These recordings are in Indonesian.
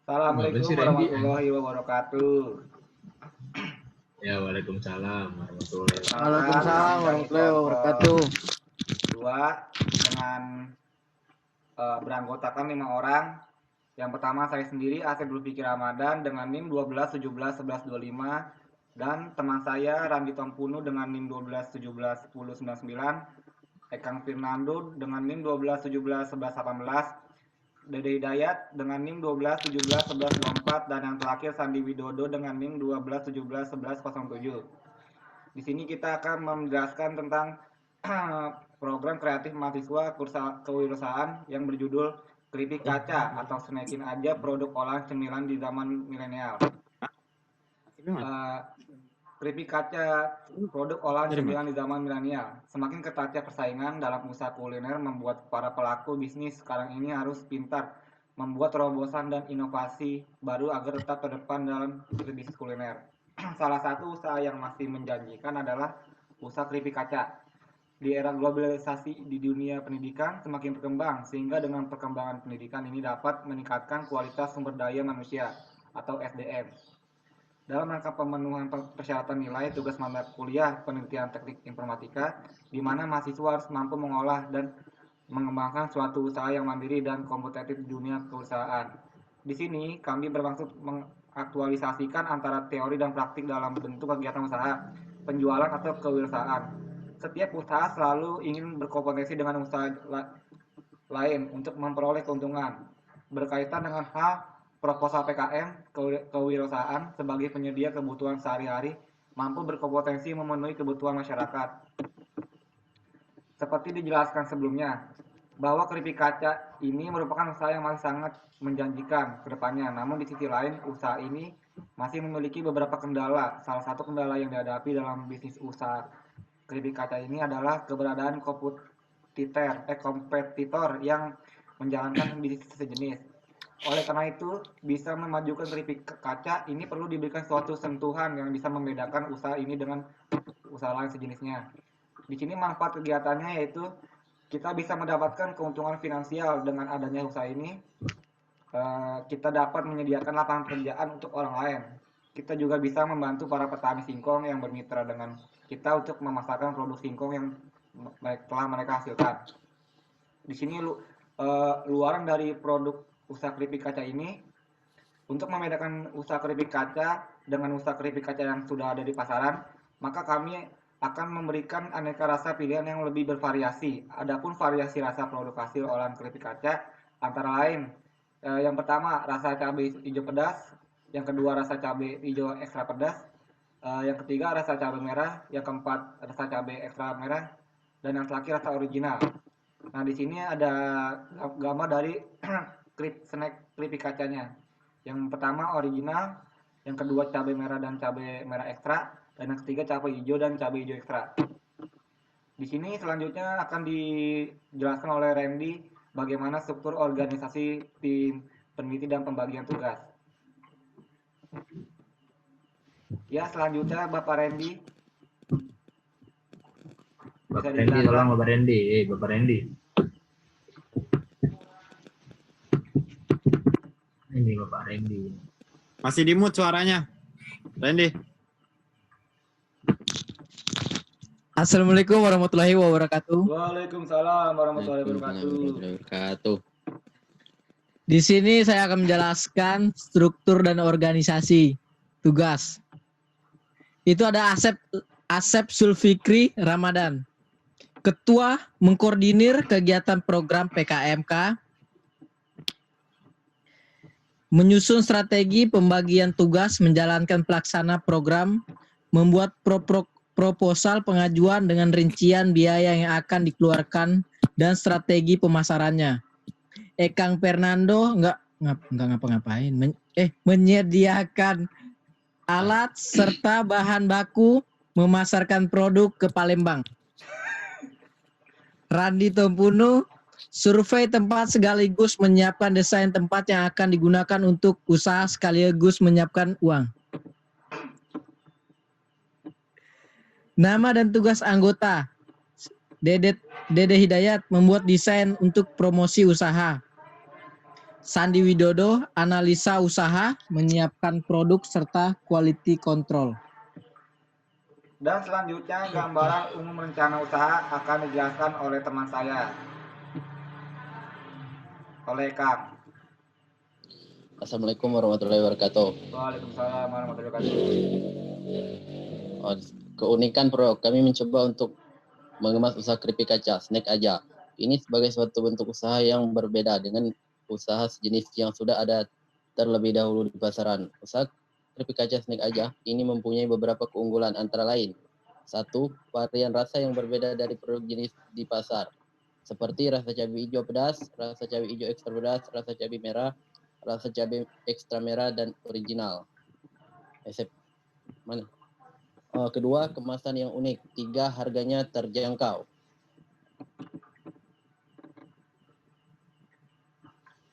Ngapain Assalamualaikum sih Randy? warahmatullahi wabarakatuh. Ya, waalaikumsalam warahmatullahi wabarakatuh. Perkenalkan, Waalaikumsalam kami dari warahmatullahi kelompok wabarakatuh. 2 dengan beranggotakan 5 orang. Yang pertama saya sendiri Asep Zulfikri Ramadan dengan NIM 12 17 11 25 dan teman saya Randi Tompunu dengan NIM 12 17 10 99, Ekang Fernando dengan NIM 12 17 11 18, Dede Hidayat dengan NIM 12 17 11 24 dan yang terakhir Sandi Widodo dengan NIM 12 17 11 07. Di sini kita akan menjelaskan tentang program kreatif mahasiswa kewirausahaan yang berjudul Keripik Kaca atau Snackin Aja Produk Olahan Cemilan di Zaman Milenial. Keripik kaca produk olahan cemilan di zaman milenial. Semakin ketatnya persaingan dalam usaha kuliner membuat para pelaku bisnis sekarang ini harus pintar membuat terobosan dan inovasi baru agar tetap terdepan dalam bisnis kuliner. Salah satu usaha yang masih menjanjikan adalah usaha keripik kaca. Di era globalisasi di dunia pendidikan semakin berkembang, sehingga dengan perkembangan pendidikan ini dapat meningkatkan kualitas sumber daya manusia atau SDM. Dalam rangka pemenuhan persyaratan nilai tugas mata kuliah penelitian teknik informatika, di mana mahasiswa harus mampu mengolah dan mengembangkan suatu usaha yang mandiri dan kompetitif di dunia keusahaan. Di sini kami bermaksud mengaktualisasikan antara teori dan praktik dalam bentuk kegiatan usaha, penjualan atau kewirausahaan. Setiap usaha selalu ingin berkompetensi dengan usaha lain untuk memperoleh keuntungan. Berkaitan dengan hal proposal PKM kewirausahaan sebagai penyedia kebutuhan sehari-hari mampu berkompetensi memenuhi kebutuhan masyarakat. Seperti dijelaskan sebelumnya, bahwa keripik kaca ini merupakan usaha yang masih sangat menjanjikan ke depannya. Namun di sisi lain, usaha ini masih memiliki beberapa kendala. Salah satu kendala yang dihadapi dalam bisnis usaha keripik kaca ini adalah keberadaan kompetitor yang menjalankan bisnis sejenis. Oleh karena itu, bisa memajukan keripik kaca ini perlu diberikan suatu sentuhan yang bisa membedakan usaha ini dengan usaha lain sejenisnya. Di sini manfaat kegiatannya yaitu kita bisa mendapatkan keuntungan finansial dengan adanya usaha ini. Kita dapat menyediakan lapangan pekerjaan untuk orang lain. Kita juga bisa membantu para petani singkong yang bermitra dengan kita untuk memasarkan produk singkong yang telah mereka hasilkan. Di sini luaran dari produk usaha keripik kaca ini, untuk membedakan usaha keripik kaca dengan usaha keripik kaca yang sudah ada di pasaran, maka kami akan memberikan aneka rasa pilihan yang lebih bervariasi. Adapun variasi rasa produk hasil olahan keripik kaca antara lain, yang pertama rasa cabai hijau pedas, yang kedua rasa cabai hijau ekstra pedas, yang ketiga rasa cabai merah, yang keempat rasa cabai ekstra merah, dan yang terakhir rasa original. Nah, di sini ada gambar dari snack keripik kacanya. Yang pertama original, yang kedua cabai merah dan cabai merah ekstra, dan yang ketiga cabai hijau dan cabai hijau ekstra. Di sini selanjutnya akan dijelaskan oleh Randy bagaimana struktur organisasi tim peneliti dan pembagian tugas. Ya, selanjutnya Bapak Randy. Bapak Randy, tolong Bapak Randy. Bapak Randy. Ini Bapak Randy. Masih di mute suaranya, Randy. Assalamualaikum warahmatullahi wabarakatuh. Waalaikumsalam warahmatullahi wabarakatuh. Di sini saya akan menjelaskan struktur dan organisasi tugas. Itu ada Asep Zulfikri Ramadan, Ketua mengkoordinir kegiatan program PKMK, menyusun strategi pembagian tugas, menjalankan pelaksana program, membuat proposal pengajuan dengan rincian biaya yang akan dikeluarkan dan strategi pemasarannya. Ekang Fernando nggak ngapa-ngapain, menyediakan alat serta bahan baku, memasarkan produk ke Palembang. Randi Tompunu survei tempat sekaligus menyiapkan desain tempat yang akan digunakan untuk usaha sekaligus menyiapkan uang. Nama dan tugas anggota. Dede Hidayat membuat desain untuk promosi usaha. Sandi Widodo, analisa usaha, menyiapkan produk serta quality control. Dan selanjutnya gambaran umum rencana usaha akan dijelaskan oleh teman saya, oleh Kang. Assalamualaikum warahmatullahi wabarakatuh. Waalaikumsalam warahmatullahi wabarakatuh. Keunikan produk, kami mencoba untuk mengemas usaha keripik kaca, snack aja. Ini sebagai suatu bentuk usaha yang berbeda dengan usaha sejenis yang sudah ada terlebih dahulu di pasaran. Usaha keripik kaca snack aja ini mempunyai beberapa keunggulan antara lain. 1. Varian rasa yang berbeda dari produk jenis di pasar. Seperti rasa cabai hijau pedas, rasa cabai hijau ekstra pedas, rasa cabai merah, rasa cabai ekstra merah, dan original. Kedua, kemasan yang unik. 3, harganya terjangkau.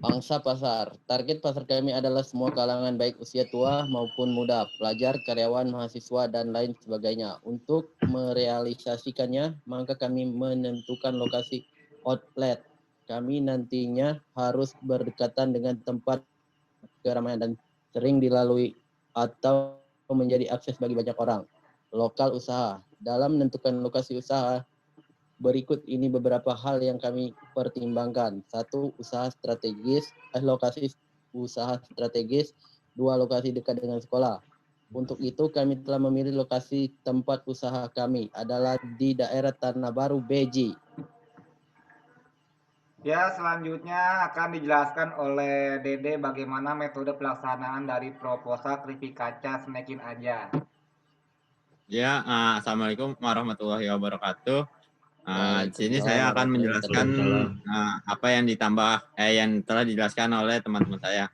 Pangsa pasar. Target pasar kami adalah semua kalangan baik usia tua maupun muda, pelajar, karyawan, mahasiswa, dan lain sebagainya. Untuk merealisasikannya, maka kami menentukan lokasi outlet. Kami nantinya harus berdekatan dengan tempat keramaian dan sering dilalui atau menjadi akses bagi banyak orang. Lokal usaha. Dalam menentukan lokasi usaha, berikut ini beberapa hal yang kami pertimbangkan. 1. Lokasi usaha strategis. 2. Lokasi dekat dengan sekolah. Untuk itu kami telah memilih lokasi tempat usaha kami adalah di daerah Tanah Baru, Beji. Ya, selanjutnya akan dijelaskan oleh Dede bagaimana metode pelaksanaan dari proposal keripik kaca snackin aja. Ya, Assalamualaikum warahmatullahi wabarakatuh. Di sini saya akan menjelaskan apa yang yang telah dijelaskan oleh teman-teman saya.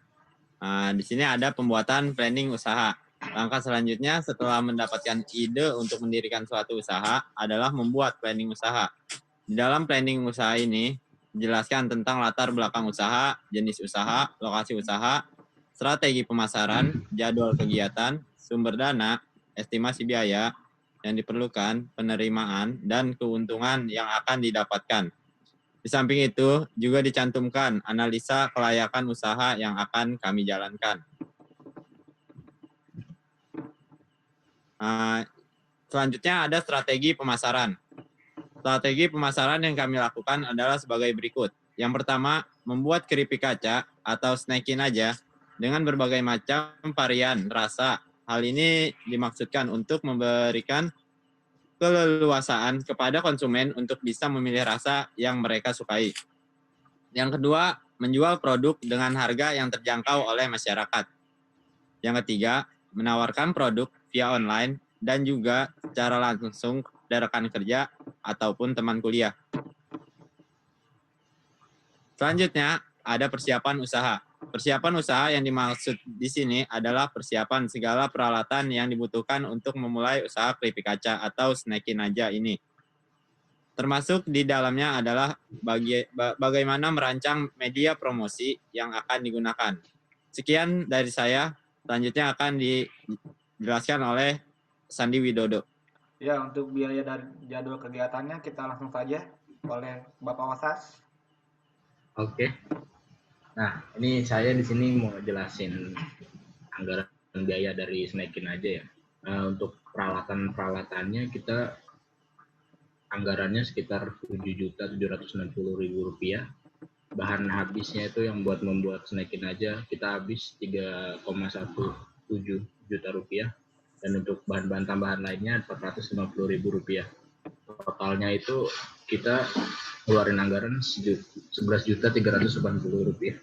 Di sini ada pembuatan planning usaha. Langkah selanjutnya setelah mendapatkan ide untuk mendirikan suatu usaha adalah membuat planning usaha. Di dalam planning usaha ini dijelaskan tentang latar belakang usaha, jenis usaha, lokasi usaha, strategi pemasaran, jadwal kegiatan, sumber dana, estimasi biaya yang diperlukan, penerimaan, dan keuntungan yang akan didapatkan. Di samping itu, juga dicantumkan analisa kelayakan usaha yang akan kami jalankan. Selanjutnya ada strategi pemasaran. Strategi pemasaran yang kami lakukan adalah sebagai berikut. Yang pertama, membuat keripik kaca atau snackin aja dengan berbagai macam varian rasa. Hal ini dimaksudkan untuk memberikan keleluasaan kepada konsumen untuk bisa memilih rasa yang mereka sukai. Yang kedua, menjual produk dengan harga yang terjangkau oleh masyarakat. Yang ketiga, menawarkan produk via online dan juga secara langsung dari rekan kerja ataupun teman kuliah. Selanjutnya, ada persiapan usaha. Persiapan usaha yang dimaksud di sini adalah persiapan segala peralatan yang dibutuhkan untuk memulai usaha keripik kaca atau snackin aja ini. Termasuk di dalamnya adalah bagaimana merancang media promosi yang akan digunakan. Sekian dari saya, selanjutnya akan dijelaskan oleh Sandi Widodo. Ya, untuk biaya dan jadwal kegiatannya kita langsung saja oleh Bapak Wasas. Oke. Nah, ini saya di sini mau jelasin anggaran biaya dari snackin aja ya. Untuk peralatannya kita anggarannya sekitar Rp7.760.000. Bahan habisnya itu yang membuat snackin aja kita habis Rp3,17 juta. Dan untuk bahan-bahan tambahan lainnya Rp450.000. Totalnya itu kita keluarin anggaran Rp11.380.000.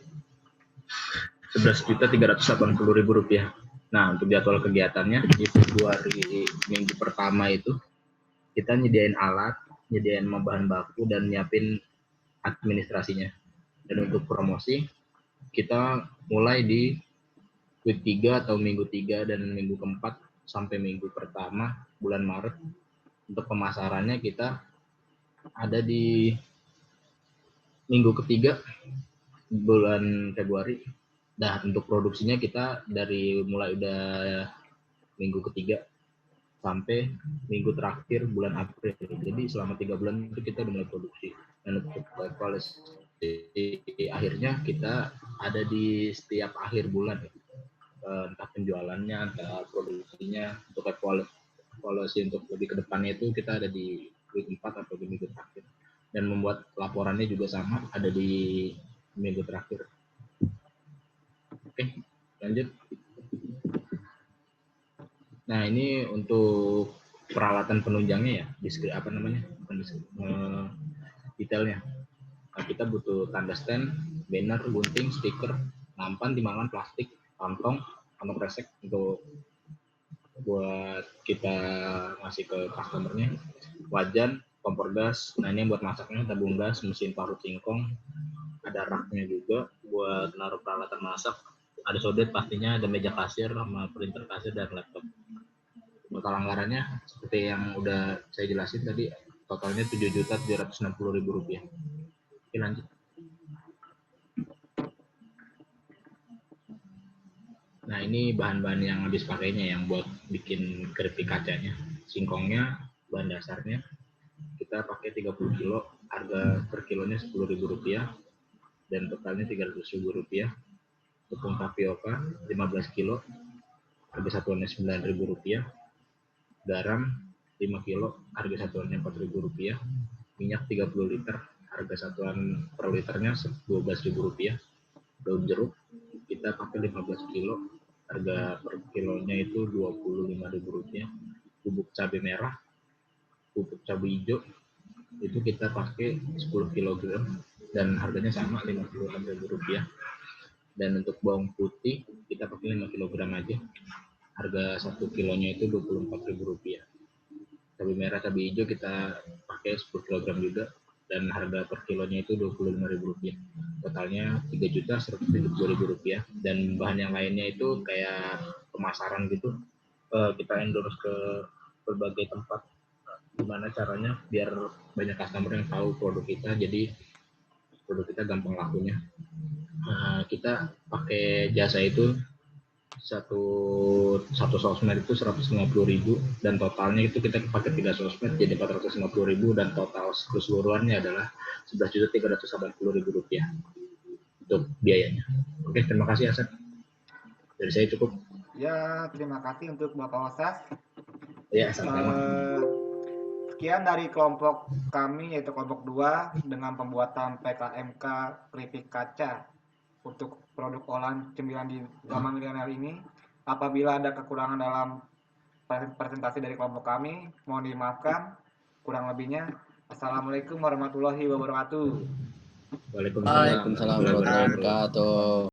Rp11.380.000. Nah, untuk jadwal kegiatannya di Februari minggu pertama itu kita nyediain alat, nyediain bahan baku, dan nyiapin administrasinya. Dan untuk promosi kita mulai di week 3 atau minggu 3 dan minggu keempat sampai minggu pertama bulan Maret. Untuk pemasarannya kita ada di minggu ketiga bulan Februari. Nah, untuk produksinya kita dari mulai udah minggu ketiga sampai minggu terakhir bulan April. Jadi selama 3 bulan itu kita udah mulai produksi. Dan untuk evaluasi akhirnya kita ada di setiap akhir bulan ya. Entah penjualannya, entah produksinya, untuk evaluasi untuk lebih ke depannya itu kita ada di week 4 atau di minggu terakhir. Dan membuat laporannya juga sama, ada di minggu terakhir. Oke, lanjut. Nah, ini untuk peralatan penunjangnya ya, detailnya. Nah, kita butuh tanda stand, banner, gunting, stiker, nampan, timbangan, plastik, kantong kresek untuk buat kita ngasih ke customernya, wajan, kompor gas, nah ini buat masaknya, tabung gas, mesin parut singkong, ada raknya juga buat naruh peralatan masak, ada sodet pastinya, ada meja kasir sama printer kasir dan laptop. Total anggarannya seperti yang udah saya jelasin tadi, totalnya Rp7.760.000. Oke, lanjut. Nah, ini bahan-bahan yang habis pakainya yang buat bikin keripik kacanya. Singkongnya, bahan dasarnya, kita pakai 30 kilo, harga per kilonya Rp10.000, dan totalnya Rp300.000. Tepung tapioka 15 kilo, harga satuannya Rp9.000. Garam 5 kilo, harga satuannya Rp4.000. Minyak 30 liter, harga satuan per liternya Rp12.000. Daun jeruk kita pakai 15 kilo, harga per kilonya itu Rp25.000. Bubuk cabai merah, bubuk cabai hijau itu kita pakai 10 kg dan harganya sama Rp50.000. Dan untuk bawang putih kita pakai 5 kg aja, harga 1 kilonya itu Rp24.000. Cabai merah, cabai hijau kita pakai 10 kg juga dan harga per kilonya itu Rp25.000. Totalnya Rp3.170.000. Dan bahan yang lainnya itu kayak pemasaran gitu, kita endorse ke berbagai tempat. Gimana caranya biar banyak customer yang tahu produk kita, jadi produk kita gampang lakunya. Kita pakai jasa itu satu sosmed itu 150.000 dan totalnya itu kita pakai 3 sosmed jadi 450.000 dan total keseluruhannya adalah Rp11.380.000 untuk biayanya. Oke, terima kasih Asep. Dari saya cukup. Ya, terima kasih untuk Bapak Osas. Ya, sama-sama. Sekian dari kelompok kami, yaitu kelompok 2 dengan pembuatan PKMK keripik kaca untuk produk olahan cemilan di zaman milenial ini. Apabila ada kekurangan dalam presentasi dari kelompok kami, mohon dimaafkan. Kurang lebihnya, Assalamualaikum warahmatullahi wabarakatuh. Waalaikumsalam Waalaikumsalam warahmatullahi wabarakatuh.